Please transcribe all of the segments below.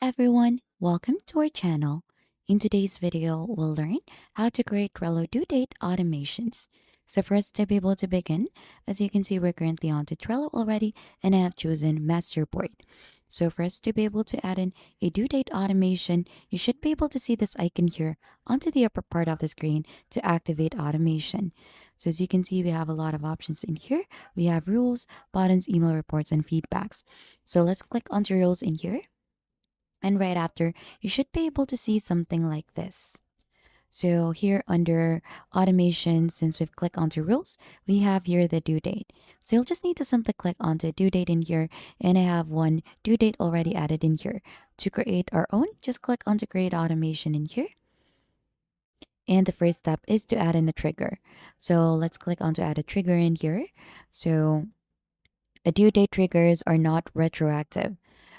everyone, welcome to our channel. In today's video, we'll learn how to create Trello due date automations. So for us to be able to begin, as you can see, we're currently on to Trello already and I have chosen Master Board. So for us to be able to add in a due date automation, you should be able to see this icon here onto the upper part of the screen to activate automation. So as you can see, we have a lot of options in here. We have rules, buttons, email reports, and feedbacks. So let's click onto rules in here. And right after, you should be able to see something like this. So here under automation, since we've clicked onto rules, we have here the due date. So you'll just need to simply click onto due date in here. And I have one due date already added in here. To create our own, just click onto create automation in here. And the first step is to add in a trigger. So let's click onto add a trigger in here. So a due date triggers are not retroactive.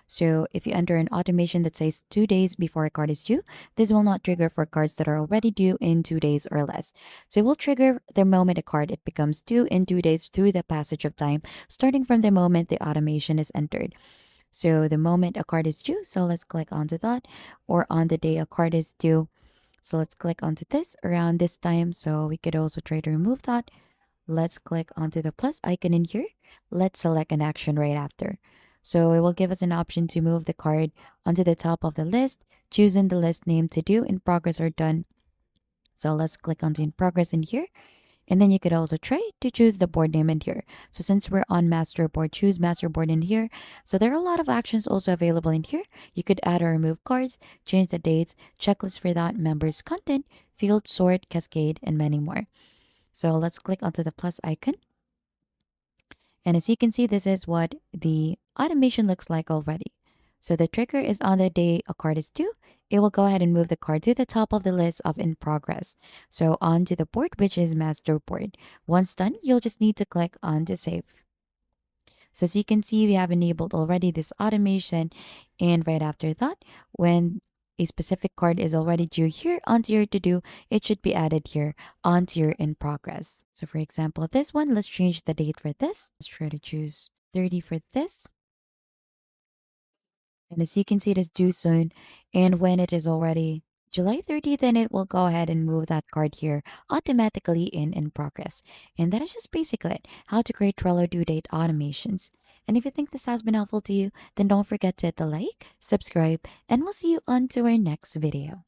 So if you enter an automation that says 2 days before a card is due, this will not trigger for cards that are already due in 2 days or less. So it will trigger the moment a card it becomes due in 2 days through the passage of time, starting from the moment the automation is entered. So the moment a card is due, so let's click onto that, or on the day a card is due. So let's click onto this around this time. So we could also try to remove that. Let's click onto the plus icon in here. Let's select an action right after. So it will give us an option to move the card onto the top of the list, choosing the list name to do, in progress, or done. So let's click onto in progress in here. And then you could also try to choose the board name in here. So since we're on master board, choose master board in here. So there are a lot of actions also available in here. You could add or remove cards, change the dates, checklist for that, members, content, field, sort, cascade, and many more. So let's click onto the plus icon. And as you can see, this is what the automation looks like already. So the trigger is on the day a card is due. It will go ahead and move the card to the top of the list of in progress. So onto the board, which is master board. Once done, you'll just need to click on to save. So as you can see, we have enabled already this automation. And right after that, when a specific card is already due here onto your to-do, it should be added here onto your in progress. So for example, this one, let's change the date for this. Let's try to choose 30 for this. And as you can see, it is due soon. And when it is already July 30th, then it will go ahead and move that card here automatically in progress. And that is just basically it, how to create Trello due date automations. And if you think this has been helpful to you, then don't forget to hit the like, subscribe, and we'll see you on to our next video.